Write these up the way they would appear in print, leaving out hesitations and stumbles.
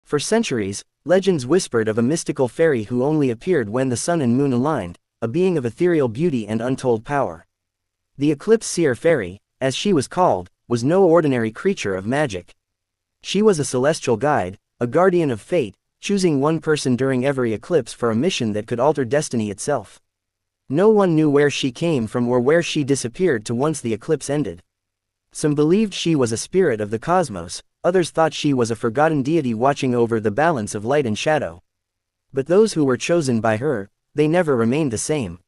For centuries, legends whispered of a mystical fairy who only appeared when the sun and moon aligned, a being of ethereal beauty and untold power. The Eclipse Seer fairy, as she was called, was no ordinary creature of magic. She was a celestial guide, a guardian of fate, choosing one person during every eclipse for a mission that could alter destiny itself. No one knew where she came from or where she disappeared to once the eclipse ended. Some believed she was a spirit of the cosmos, others thought she was a forgotten deity watching over the balance of light and shadow. But those who were chosen by her, they never remained the same.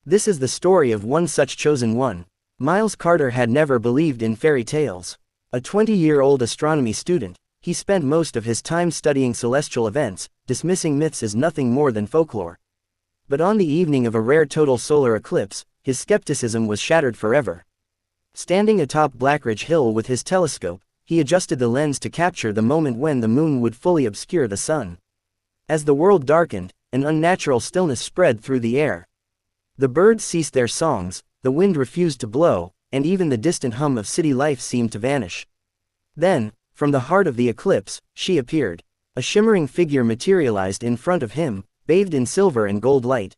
This is the story of one such chosen one. Miles Carter had never believed in fairy tales. A 20-year-old astronomy student, he spent most of his time studying celestial events, dismissing myths as nothing more than folklore. But on the evening of a rare total solar eclipse, his skepticism was shattered forever. Standing atop Blackridge Hill with his telescope, he adjusted the lens to capture the moment when the moon would fully obscure the sun. As the world darkened, an unnatural stillness spread through the air. The birds ceased their songs, the wind refused to blow, and even the distant hum of city life seemed to vanish. Then, from the heart of the eclipse, she appeared. A shimmering figure materialized in front of him, bathed in silver and gold light.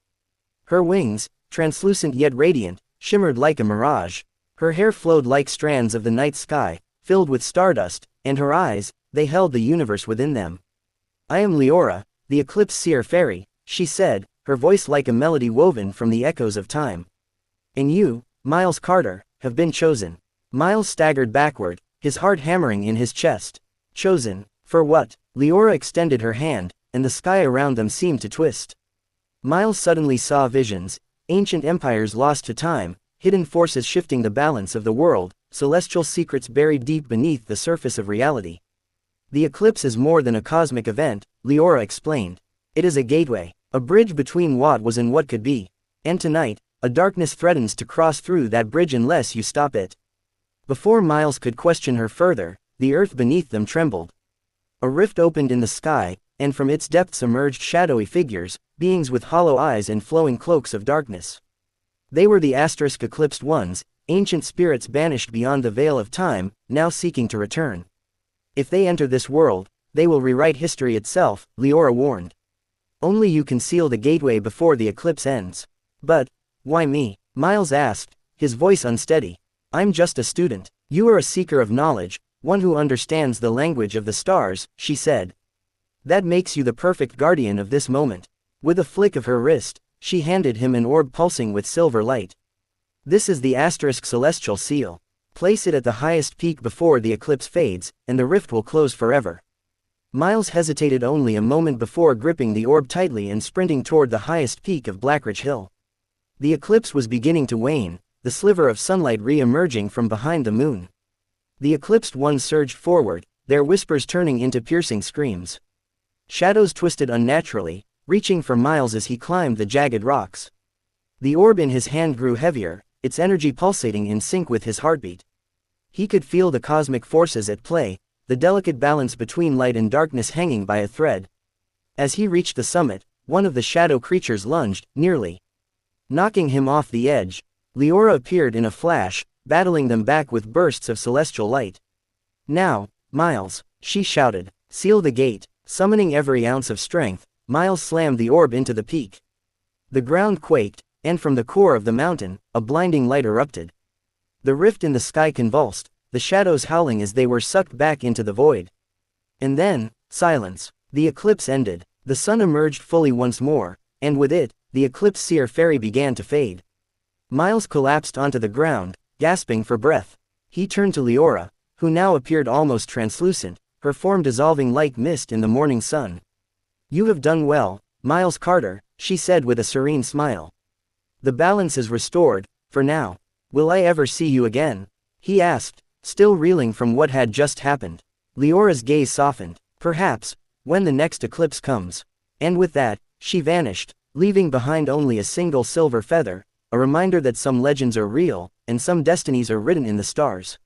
Her wings, translucent yet radiant, shimmered like a mirage. Her hair flowed like strands of the night sky, filled with stardust, and her eyes, they held the universe within them. "I am Leora, the Eclipse Seer fairy," she said, her voice like a melody woven from the echoes of time. "And you, Miles Carter, have been chosen." Miles staggered backward, his heart hammering in his chest. Chosen? For what? Leora extended her hand, and the sky around them seemed to twist. Miles suddenly saw visions, ancient empires lost to time, hidden forces shifting the balance of the world, celestial secrets buried deep beneath the surface of reality. "The eclipse is more than a cosmic event," Leora explained. "It is a gateway, a bridge between what was and what could be. And tonight, a darkness threatens to cross through that bridge unless you stop it." Before Miles could question her further, the earth beneath them trembled. A rift opened in the sky, and from its depths emerged shadowy figures, beings with hollow eyes and flowing cloaks of darkness. They were the eclipsed ones, ancient spirits banished beyond the veil of time, now seeking to return. "If they enter this world, they will rewrite history itself," Leora warned. "Only you can seal the gateway before the eclipse ends." "But, why me?" Miles asked, his voice unsteady. "I'm just a student. You are a seeker of knowledge, one who understands the language of the stars," she said. "That makes you the perfect guardian of this moment." With a flick of her wrist, she handed him an orb pulsing with silver light. "This is the celestial seal. Place it at the highest peak before the eclipse fades, and the rift will close forever." Miles hesitated only a moment before gripping the orb tightly and sprinting toward the highest peak of Blackridge Hill. The eclipse was beginning to wane, the sliver of sunlight re-emerging from behind the moon. The eclipsed ones surged forward, their whispers turning into piercing screams. Shadows twisted unnaturally, reaching for Miles as he climbed the jagged rocks. The orb in his hand grew heavier, its energy pulsating in sync with his heartbeat. He could feel the cosmic forces at play, the delicate balance between light and darkness hanging by a thread. As he reached the summit, one of the shadow creatures lunged, nearly knocking him off the edge. Leora appeared in a flash, battling them back with bursts of celestial light. "Now, Miles," she shouted, "seal the gate." Summoning every ounce of strength, Miles slammed the orb into the peak. The ground quaked, and from the core of the mountain, a blinding light erupted. The rift in the sky convulsed, the shadows howling as they were sucked back into the void. And then, silence. The eclipse ended. The sun emerged fully once more, and with it, the Eclipse Seer fairy began to fade. Miles collapsed onto the ground, gasping for breath. He turned to Leora, who now appeared almost translucent, her form dissolving like mist in the morning sun. "You have done well, Miles Carter," she said with a serene smile. "The balance is restored, for now. Will I ever see you again?" he asked, still reeling from what had just happened. Leora's gaze softened. "Perhaps, when the next eclipse comes." And with that, she vanished, leaving behind only a single silver feather, a reminder that some legends are real, and some destinies are written in the stars.